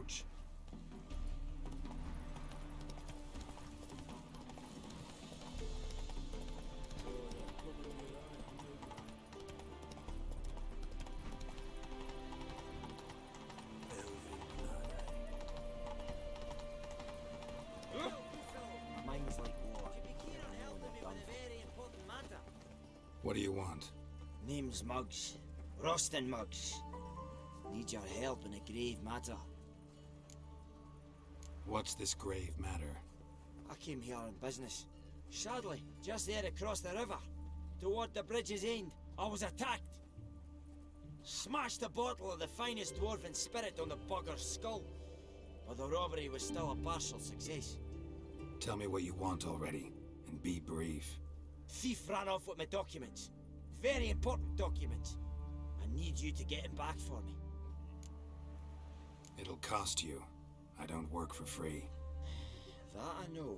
approach. Mine's like war. Very important matter. What do you want? Name's Muggs. Rostin Muggs. Need your help in a grave matter. What's this grave matter? I came here on business. Sadly, just there across the river, toward the bridge's end, I was attacked. Smashed a bottle of the finest dwarven spirit on the bugger's skull. But the robbery was still a partial success. Tell me what you want already, and be brief. Thief ran off with my documents. Very important documents. I need you to get him back for me. It'll cost you. I don't work for free. That I know.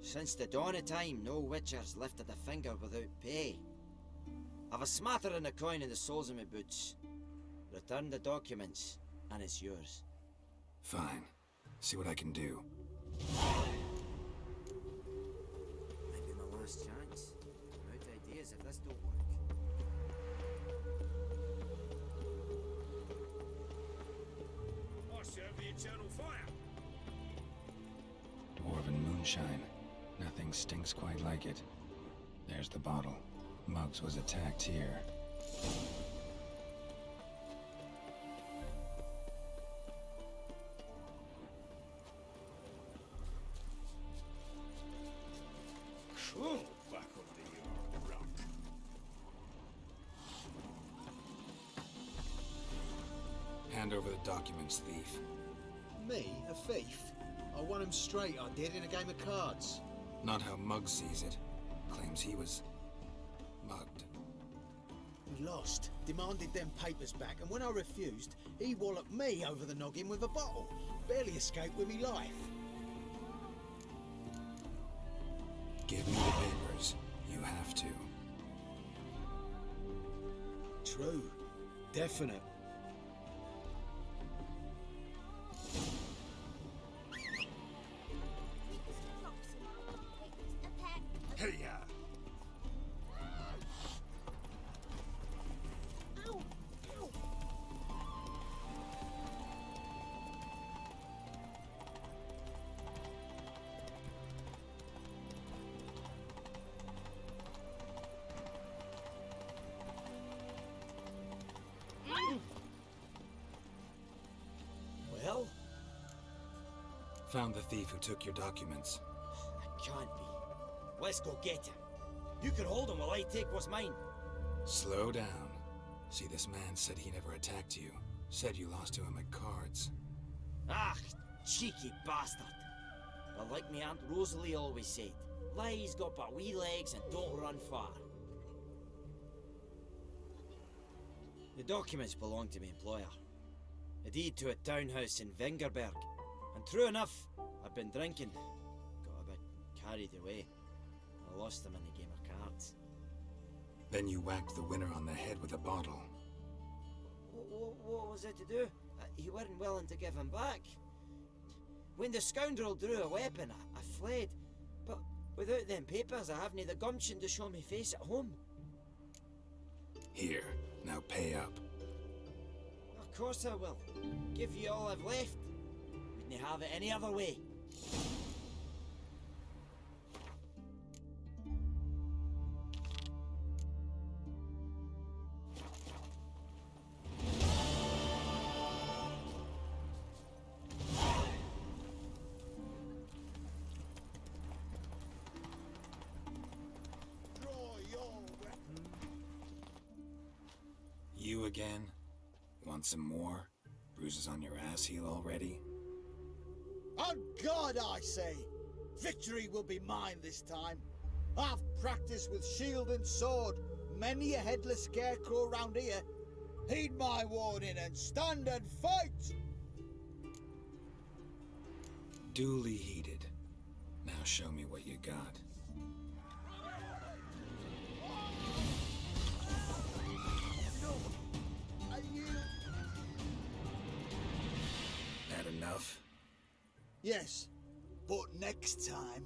Since the dawn of time, no witcher's lifted a finger without pay. I've a smattering of coin in the soles of my boots. Return the documents, and it's yours. Fine. See what I can do. Might be my last chance. I'm out of ideas if this don't work. I serve the eternal fire. Dwarven moonshine. Nothing stinks quite like it. There's the bottle. Muggs was attacked here. Oh, back under your rock. Hand over the documents, thief. Me? A thief? I won him straight, I did, in a game of cards. Not how Muggs sees it. Claims he was mugged. He lost, demanded them papers back, and when I refused, he walloped me over the noggin with a bottle. Barely escaped with me life. Give me the papers. You have to. True. Definite. Hey-ya! Well, Found the thief who took your documents. it can't be. Let's go get him. You can hold him while I take what's mine. Slow down. See, this man said he never attacked you. Said you lost to him at cards. Ah, cheeky bastard. But like me Aunt Rosalie always said, lies got but wee legs and don't run far. The documents belong to my employer. A deed to a townhouse in Vingerberg. And true enough, I've been drinking. Got a bit carried away. I lost them in a game of cards. Then you whacked the winner on the head with a bottle. What was it to do? You weren't willing to give him back. When the scoundrel drew a weapon, I fled. But without them papers, I haven't the gumption to show me face at home. Here, now pay up. Of course I will. Give you all I've left. Wouldn't have it any other way. You again? Want some more? Bruises on your ass heel already? On God, I say! Victory will be mine this time. I've practiced with shield and sword. Many a headless scarecrow round here. Heed my warning and stand and fight! Duly heeded. Now show me what you got. Are you... That enough. Yes, but next time,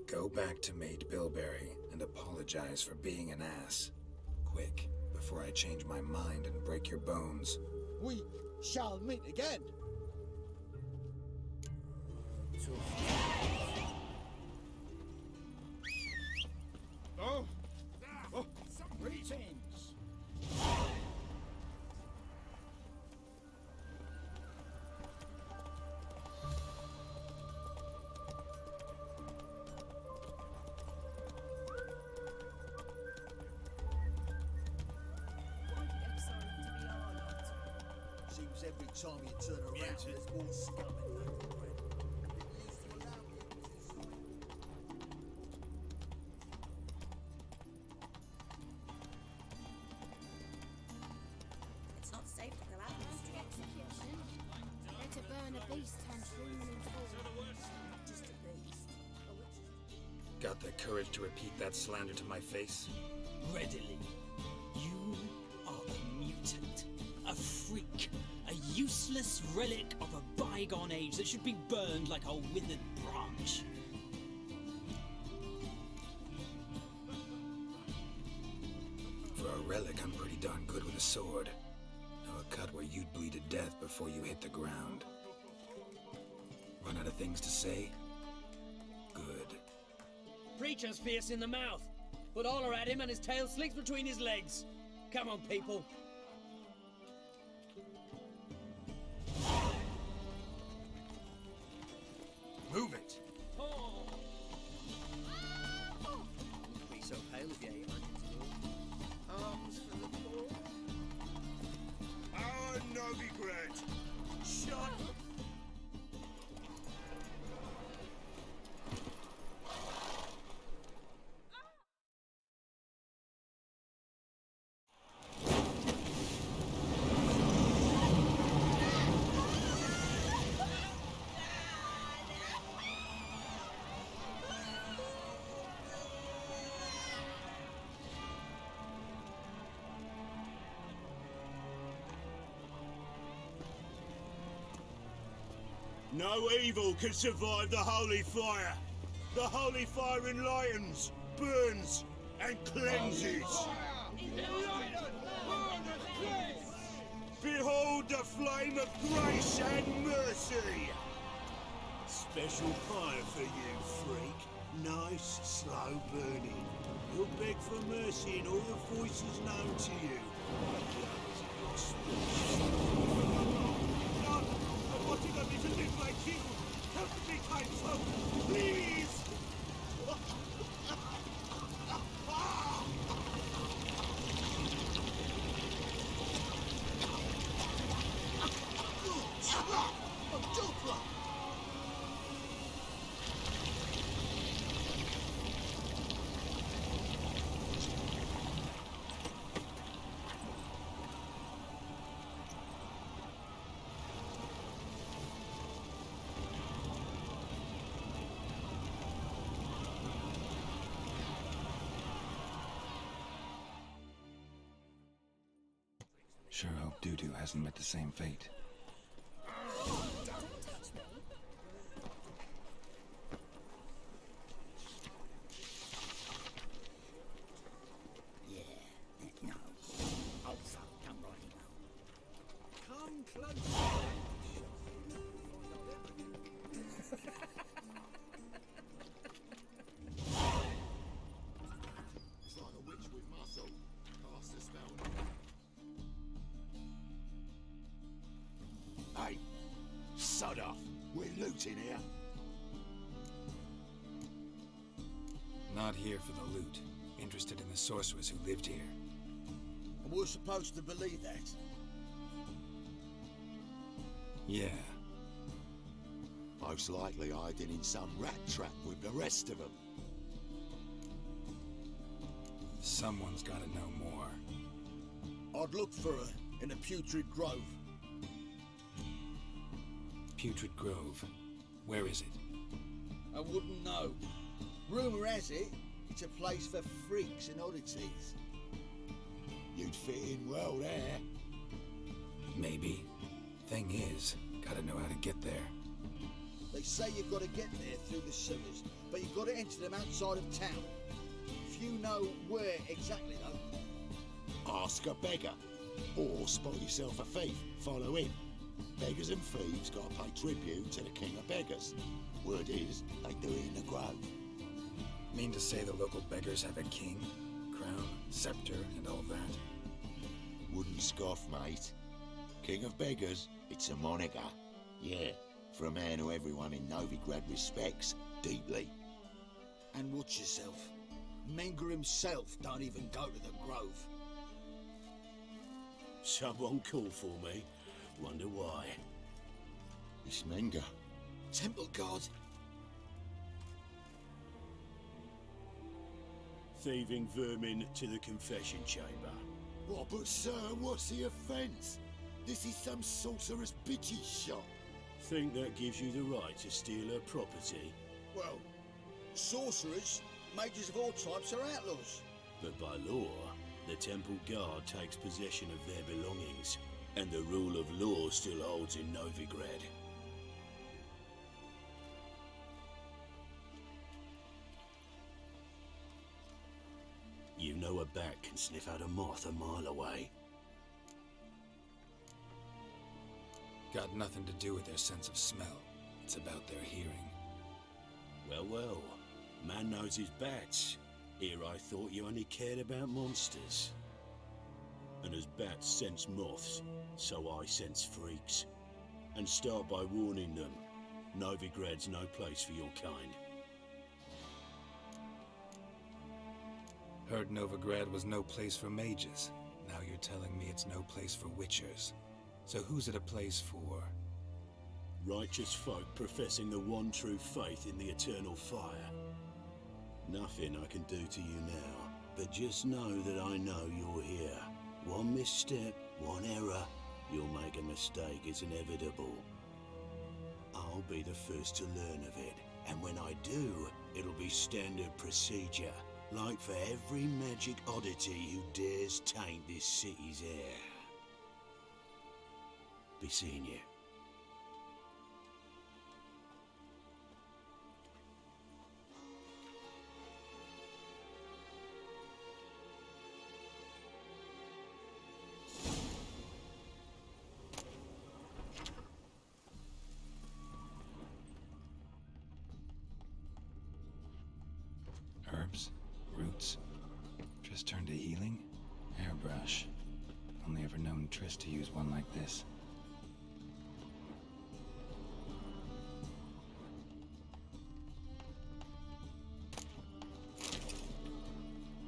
Go back to Mate Bilberry and apologize for being an ass. Quick, before I change my mind and break your bones. we shall meet again. Oh! Oh! Greetings! Seems every time you turn around, there's more scum in that bread. It used to allow the Inquisition. It's not safe to go out in the streets. Execution. They're to burn a beast and room and fall. Just a beast. A witch. Got the courage to repeat that slander to my face? Readily. You are a mutant, a freak, a useless relic of a bygone age that should be burned like a withered branch. For a relic, I'm pretty darn good with a sword. Know a cut where you'd bleed to death before you hit the ground. Run out of things to say? Good. Preacher's fierce in the mouth, but holler at him and his tail slicks between his legs. Come on, people. Move it! Be so pale if you ain't Arms for the poor. Our novigrad'a! Shut No evil can survive the holy fire. The holy fire enlightens, burns, and cleanses. Behold the flame of grace and mercy. Special fire for you, freak. Nice, slow burning. You'll beg for mercy in all the voices known to you. No, I wanted a little bit like you. Help me, kind folk, please. Sure hope Doo-Doo hasn't met the same fate. Don't touch me. No. Oh, so come right now. Come close. It's like a witch with muscle. Cast a spell. Hey, sod off. We're looting here. Not here for the loot. Interested in the sorceress who lived here. And we're supposed to believe that. Yeah. Most likely hiding in some rat trap with the rest of them. Someone's gotta know more. I'd look for her in a putrid grove. Putrid Grove. Where is it? I wouldn't know. Rumour has it, it's a place for freaks and oddities. You'd fit in well there. Maybe. Thing is, gotta know how to get there. They say you've got to get there through the sewers, but you've got to enter them outside of town. Few know where exactly, though. Ask a beggar. Or spot yourself a thief. Follow him. Beggars and thieves got to pay tribute to the king of beggars. Word is, they do it in the grove. Mean to say the local beggars have a king, crown, scepter, and all that? Wouldn't scoff, mate. King of beggars, it's a moniker. Yeah, for a man who everyone in Novigrad respects deeply. And watch yourself. Menge himself don't even go to the grove. Someone called for me. Wonder why. It's Menge. Temple guard. Thieving vermin to the confession chamber. What, but sir, what's the offence? This is some sorcerer's bitchy shop. Think that gives you the right to steal her property? Well, sorcerers, mages of all types are outlaws. But by law, the temple guard takes possession of their belongings, and the rule of law still holds in Novigrad. You know a bat can sniff out a moth a mile away. Got nothing to do with their sense of smell. It's about their hearing. Well, well, man knows his bats. Here I thought you only cared about monsters. And as bats sense moths, so I sense freaks. And start by warning them, Novigrad's no place for your kind. Heard Novigrad was no place for mages. Now you're telling me it's no place for witchers. So who's it a place for? Righteous folk professing the one true faith in the eternal fire. Nothing I can do to you now, but just know that I know you're here. One misstep, one error, you'll make a mistake, it's inevitable. I'll be the first to learn of it, and when I do, it'll be standard procedure. Like for every magic oddity who dares taint this city's air. Be seeing you. Herbs? Roots? Triss turned to healing? Hairbrush. Only ever known Triss to use one like this.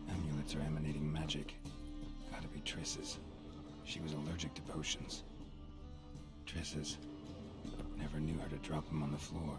Amulets are emanating magic. Gotta be Triss's. She was allergic to potions. Triss's. Never knew her to drop them on the floor.